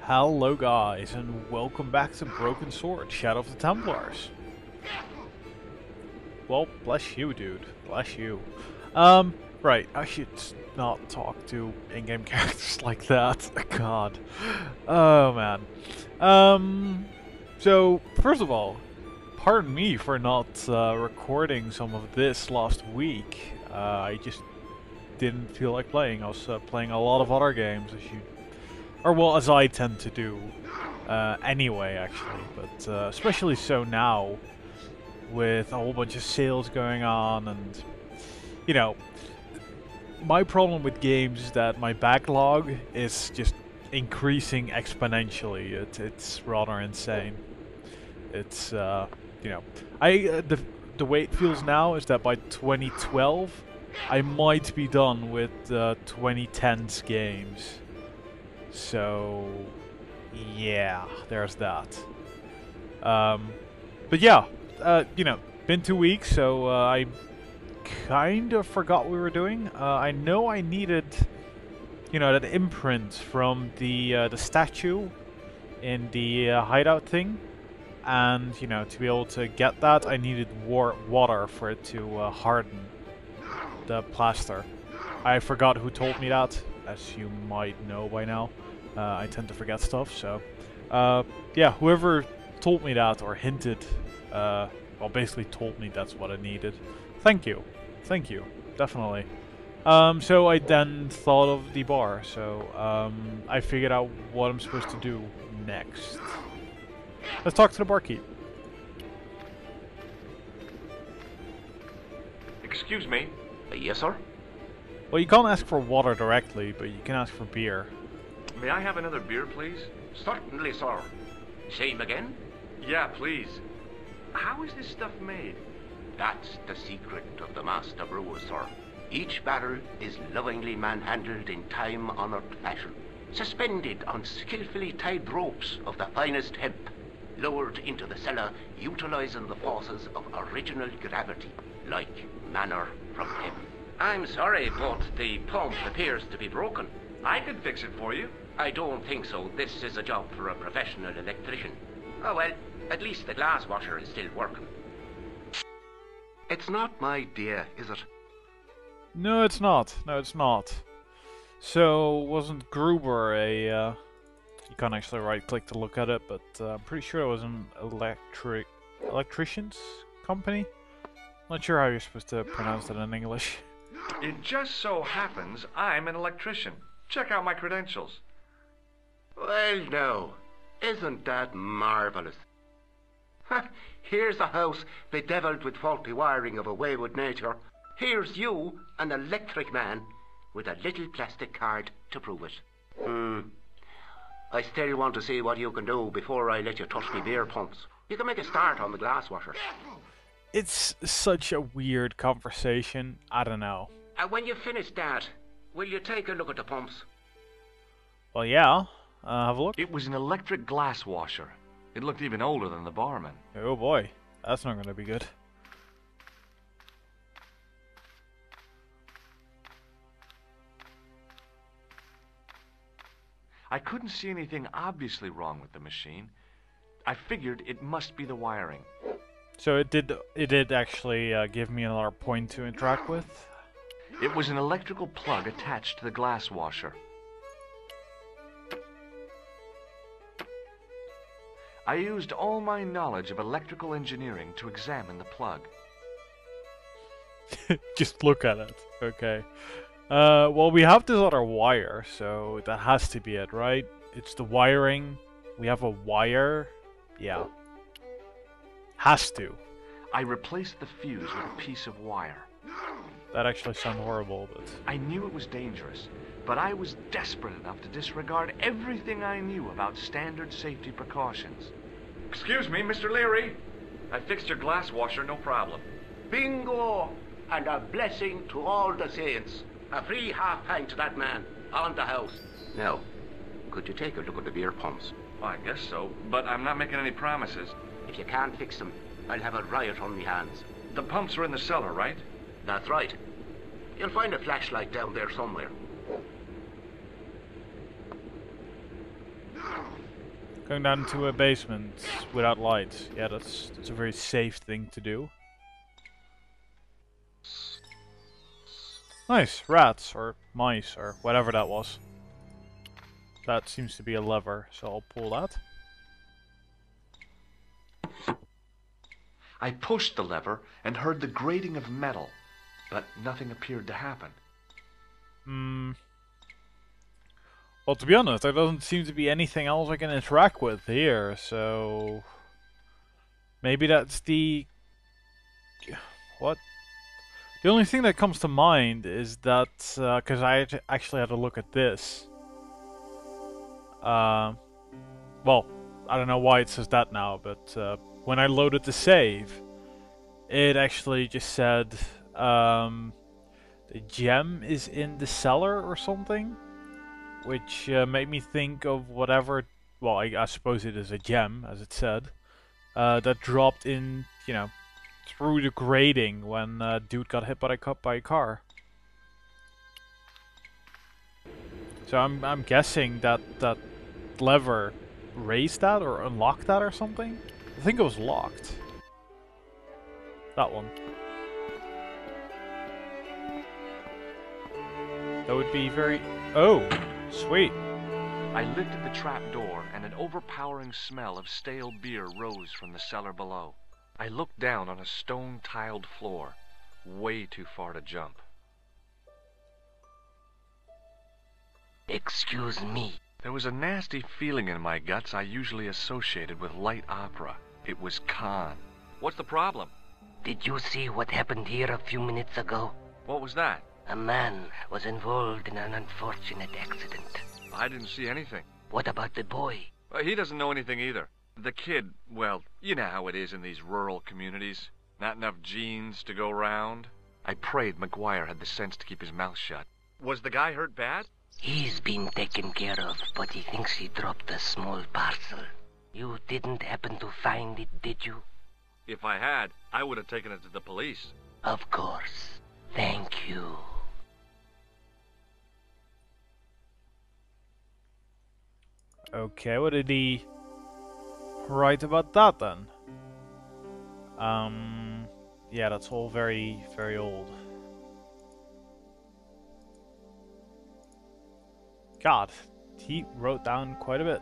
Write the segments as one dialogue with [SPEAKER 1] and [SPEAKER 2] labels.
[SPEAKER 1] Hello guys, and welcome back to Broken Sword, Shadow of the Templars. Well, bless you, dude. Bless you. Right, I should not talk to in-game characters like that. God. Oh, man. So, first of all, pardon me for not recording some of this last week. I just didn't feel like playing. I was playing a lot of other games, as you... Or, well, as I tend to do. Anyway, actually. But especially so now, with a whole bunch of sales going on, and... You know, my problem with games is that my backlog is just increasing exponentially. It's rather insane. It's, you know... the way it feels now is that by 2012, I might be done with 2010's games. So, yeah, there's that. But yeah, you know, been 2 weeks, so I kind of forgot what we were doing. I know I needed, you know, that imprint from the statue in the hideout thing, and you know, to be able to get that, I needed water for it to harden the plaster. I forgot who told me that, as you might know by now. I tend to forget stuff, so... yeah, whoever told me that, or hinted, well, basically told me that's what I needed. Thank you. Thank you. Definitely. So I then thought of the bar, so I figured out what I'm supposed to do next. Let's talk to the barkeep.
[SPEAKER 2] Excuse me.
[SPEAKER 3] Yes, sir?
[SPEAKER 1] Well, you can't ask for water directly, but you can ask for beer.
[SPEAKER 2] May I have another beer, please?
[SPEAKER 3] Certainly, sir. Same again?
[SPEAKER 2] Yeah, please. How is this stuff made?
[SPEAKER 3] That's the secret of the master brewer, sir. Each barrel is lovingly manhandled in time-honored fashion, suspended on skillfully tied ropes of the finest hemp, lowered into the cellar, utilizing the forces of original gravity, like manna from heaven. I'm sorry, but the pump appears to be broken.
[SPEAKER 2] I could fix it for you.
[SPEAKER 3] I don't think so. This is a job for a professional electrician. Oh well, at least the glass washer is still working. It's not my idea, is it?
[SPEAKER 1] No, it's not. No, it's not. So, wasn't Gruber a... you can't actually right-click to look at it, but I'm pretty sure it was an electrician's company? Not sure how you're supposed to pronounce it in English.
[SPEAKER 2] It just so happens I'm an electrician. Check out my credentials.
[SPEAKER 3] Well, no. Isn't that marvelous? Here's a house bedeviled with faulty wiring of a wayward nature. Here's you, an electric man, with a little plastic card to prove it. I still want to see what you can do before I let you touch me beer pumps. You can make a start on the glass washer.
[SPEAKER 1] It's such a weird conversation. I don't know.
[SPEAKER 3] When you finish that, will you take a look at the pumps?
[SPEAKER 1] Well, yeah. Have a look.
[SPEAKER 2] It was an electric glass washer. It looked even older than the barman.
[SPEAKER 1] Oh boy, that's not going to be good.
[SPEAKER 2] I couldn't see anything obviously wrong with the machine. I figured it must be the wiring.
[SPEAKER 1] So it did actually give me another point to interact with?
[SPEAKER 2] It was an electrical plug attached to the glass washer. I used all my knowledge of electrical engineering to examine the plug.
[SPEAKER 1] Just look at it. Okay. Well, we have this other wire, so that has to be it, right? It's the wiring. We have a wire. Yeah. Has to.
[SPEAKER 2] I replaced the fuse with a piece of wire.
[SPEAKER 1] That actually sounds horrible, but...
[SPEAKER 2] I knew it was dangerous, but I was desperate enough to disregard everything I knew about standard safety precautions. Excuse me, Mr. Leary. I fixed your glass washer, no problem.
[SPEAKER 3] Bingo! And a blessing to all the saints. A free half pint to that man, on the house. Now, could you take a look at the beer pumps?
[SPEAKER 2] Well, I guess so, but I'm not making any promises.
[SPEAKER 3] If you can't fix them, I'll have a riot on my hands.
[SPEAKER 2] The pumps are in the cellar, right?
[SPEAKER 3] That's right. You'll find a flashlight down there somewhere.
[SPEAKER 1] Going down to a basement without lights. Yeah, that's a very safe thing to do. Nice, rats or mice or whatever that was. That seems to be a lever, so I'll pull that.
[SPEAKER 2] I pushed the lever and heard the grating of metal, but nothing appeared to happen.
[SPEAKER 1] Well, to be honest, there doesn't seem to be anything else I can interact with here, so... Maybe that's the... What? The only thing that comes to mind is that, because I actually had a look at this. Well, I don't know why it says that now, but when I loaded the save, it actually just said the gem is in the cellar or something, which made me think of whatever. Well, I suppose it is a gem, as it said, that dropped in, you know, through the grating when dude got hit by a car. So I'm guessing that lever raised that or unlocked that or something. I think it was locked. That one. That would be very... Oh, sweet.
[SPEAKER 2] I lifted the trap door, and an overpowering smell of stale beer rose from the cellar below. I looked down on a stone-tiled floor, way too far to jump.
[SPEAKER 4] Excuse me.
[SPEAKER 2] There was a nasty feeling in my guts I usually associated with light opera. It was Khan. What's the problem?
[SPEAKER 4] Did you see what happened here a few minutes ago?
[SPEAKER 2] What was that?
[SPEAKER 4] A man was involved in an unfortunate accident.
[SPEAKER 2] I didn't see anything.
[SPEAKER 4] What about the boy?
[SPEAKER 2] He doesn't know anything either. The kid, well, you know how it is in these rural communities. Not enough genes to go round. I prayed McGuire had the sense to keep his mouth shut. Was the guy hurt bad?
[SPEAKER 4] He's been taken care of, but he thinks he dropped a small parcel. You didn't happen to find it, did you?
[SPEAKER 2] If I had, I would have taken it to the police.
[SPEAKER 4] Of course. Thank you.
[SPEAKER 1] Okay, what did he write about that then? Yeah, that's all very, very old. God, he wrote down quite a bit.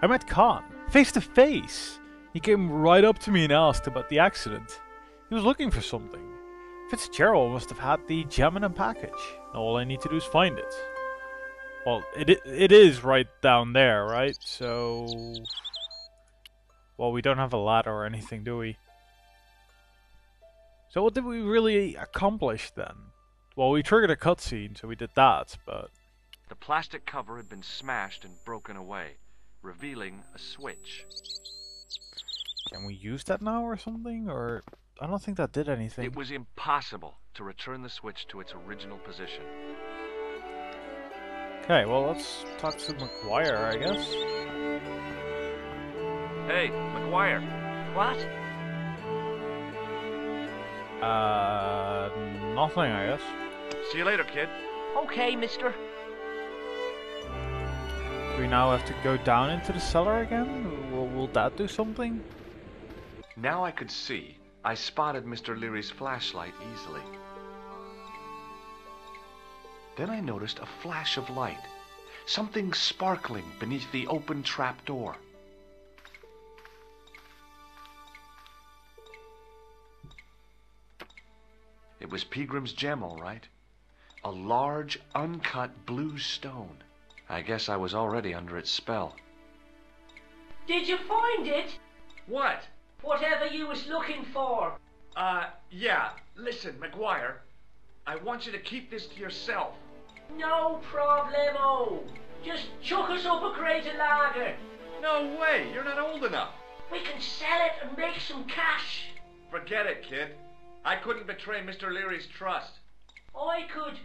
[SPEAKER 1] I met Khan, face to face. He came right up to me and asked about the accident. He was looking for something. Fitzgerald must have had the gem in a package. All I need to do is find it. Well, it is right down there, right? So... Well, we don't have a ladder or anything, do we? So what did we really accomplish then? Well, we triggered a cutscene, so we did that, but...
[SPEAKER 2] The plastic cover had been smashed and broken away, revealing a switch.
[SPEAKER 1] Can we use that now or something? Or... I don't think that did anything.
[SPEAKER 2] It was impossible to return the switch to its original position.
[SPEAKER 1] Okay, well, let's talk to McGuire, I guess.
[SPEAKER 2] Hey, McGuire.
[SPEAKER 4] What?
[SPEAKER 1] Nothing, I guess.
[SPEAKER 2] See you later, kid.
[SPEAKER 4] Okay, mister.
[SPEAKER 1] Do we now have to go down into the cellar again? Will that do something?
[SPEAKER 2] Now I could see. I spotted Mr. Leary's flashlight easily. Then I noticed a flash of light. Something sparkling beneath the open trap door. It was Peagram's gem, all right. A large, uncut blue stone. I guess I was already under its spell.
[SPEAKER 5] Did you find it?
[SPEAKER 2] What?
[SPEAKER 5] Whatever you was looking for.
[SPEAKER 2] Yeah. Listen, McGuire. I want you to keep this to yourself.
[SPEAKER 5] No problemo. Just chuck us up a crate of lager.
[SPEAKER 2] No way. You're not old enough.
[SPEAKER 5] We can sell it and make some cash.
[SPEAKER 2] Forget it, kid. I couldn't betray Mr. Leary's trust.
[SPEAKER 5] I could,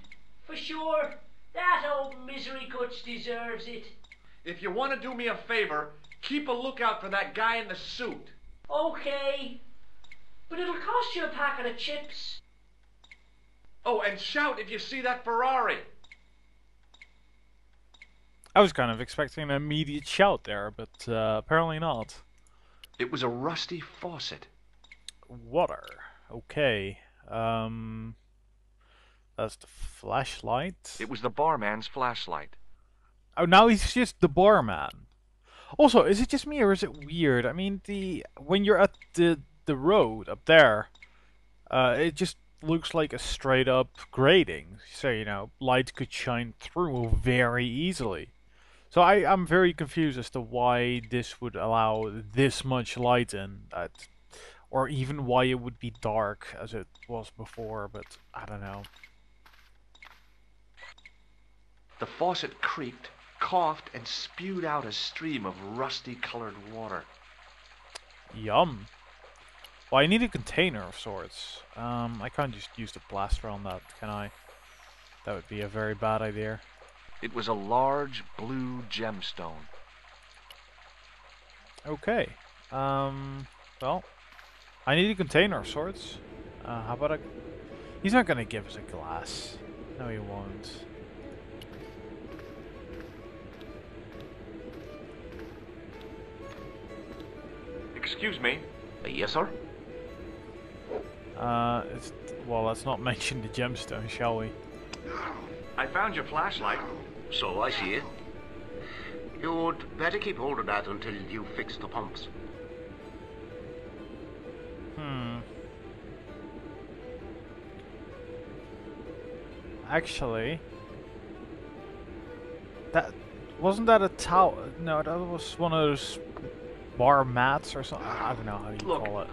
[SPEAKER 5] for sure. That old misery guts deserves it.
[SPEAKER 2] If you want to do me a favor, keep a lookout for that guy in the suit.
[SPEAKER 5] Okay. But it'll cost you a packet of chips.
[SPEAKER 2] Oh, and shout if you see that Ferrari.
[SPEAKER 1] I was kind of expecting an immediate shout there, but apparently not.
[SPEAKER 2] It was a rusty faucet.
[SPEAKER 1] Water. Okay. That's the flashlight.
[SPEAKER 2] It was the barman's flashlight.
[SPEAKER 1] Oh, now he's just the barman. Also, is it just me or is it weird? I mean, when you're at the road up there, it just looks like a straight up grating. So, you know, light could shine through very easily. So I'm very confused as to why this would allow this much light in, or even why it would be dark as it was before, but I don't know.
[SPEAKER 2] The faucet creaked, coughed, and spewed out a stream of rusty-colored water.
[SPEAKER 1] Yum. Well, I need a container of sorts. I can't just use the blaster on that, can I? That would be a very bad idea.
[SPEAKER 2] It was a large blue gemstone.
[SPEAKER 1] Okay. Well, I need a container of sorts. How about a... He's not gonna give us a glass. No, he won't.
[SPEAKER 2] Excuse me.
[SPEAKER 3] Yes, sir?
[SPEAKER 1] Well, let's not mention the gemstone, shall we?
[SPEAKER 2] I found your flashlight.
[SPEAKER 3] So I see it. You'd better keep hold of that until you fix the pumps.
[SPEAKER 1] Actually, wasn't that a towel? No, that was one of those bar mats or something. I don't know how you
[SPEAKER 2] Look,
[SPEAKER 1] call it.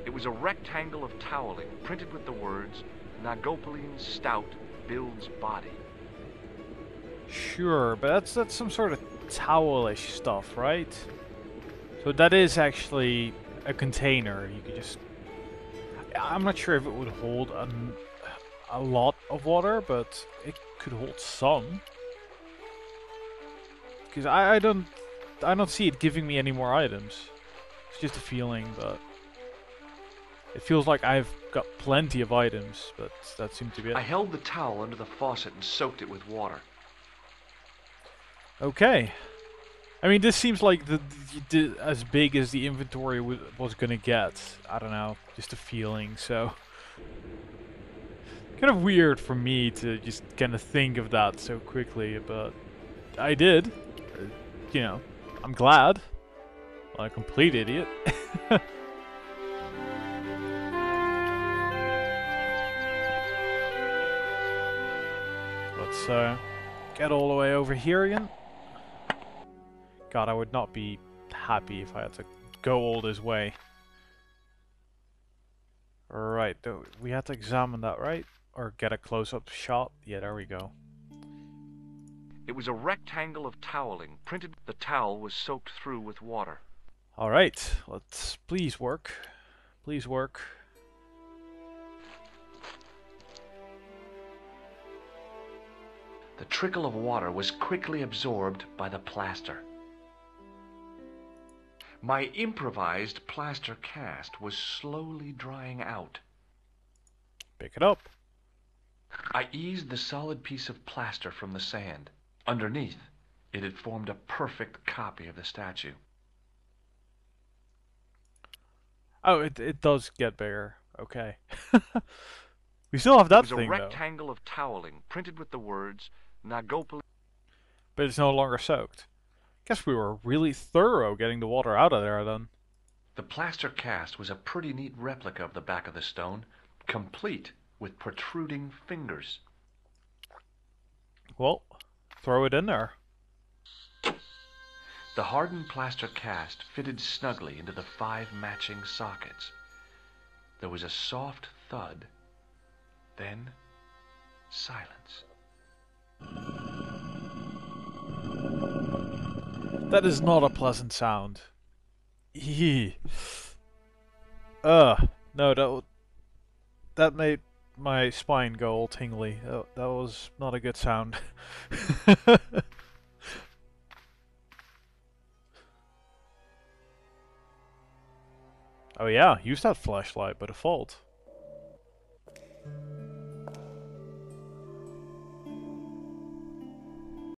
[SPEAKER 2] It was a rectangle of toweling printed with the words, Nagopaline Stout builds body.
[SPEAKER 1] Sure, but that's some sort of towelish stuff, right? So that is actually a container. You could just... I'm not sure if it would hold a lot of water, but it could hold some. Because I don't see it giving me any more items. It's just a feeling, but it feels like I've got plenty of items, but that seemed to be it.
[SPEAKER 2] I held the towel under the faucet and soaked it with water.
[SPEAKER 1] Okay. I mean, this seems like as big as the inventory was gonna get. I don't know, just a feeling, so... Kind of weird for me to just kind of think of that so quickly, but I did. You know, I'm glad. I'm a complete idiot. Let's get all the way over here again. God, I would not be happy if I had to go all this way. Right, we had to examine that, right? Or get a close-up shot? Yeah, there we go.
[SPEAKER 2] It was a rectangle of toweling printed. The towel was soaked through with water.
[SPEAKER 1] Alright, let's please work. Please work.
[SPEAKER 2] The trickle of water was quickly absorbed by the plaster. My improvised plaster cast was slowly drying out.
[SPEAKER 1] Pick it up.
[SPEAKER 2] I eased the solid piece of plaster from the sand. Underneath, it had formed a perfect copy of the statue.
[SPEAKER 1] Oh, it does get bigger. Okay. We still have that thing, though.
[SPEAKER 2] It was a rectangle of toweling printed with the words Nagopaline.
[SPEAKER 1] But it's no longer soaked. Guess we were really thorough getting the water out of there, then.
[SPEAKER 2] The plaster cast was a pretty neat replica of the back of the stone, complete with protruding fingers.
[SPEAKER 1] Well, throw it in there.
[SPEAKER 2] The hardened plaster cast fitted snugly into the 5 matching sockets. There was a soft thud, then silence.
[SPEAKER 1] That is not a pleasant sound. Eee. No, that made my spine go all tingly. That was not a good sound. Oh yeah, use that flashlight by default.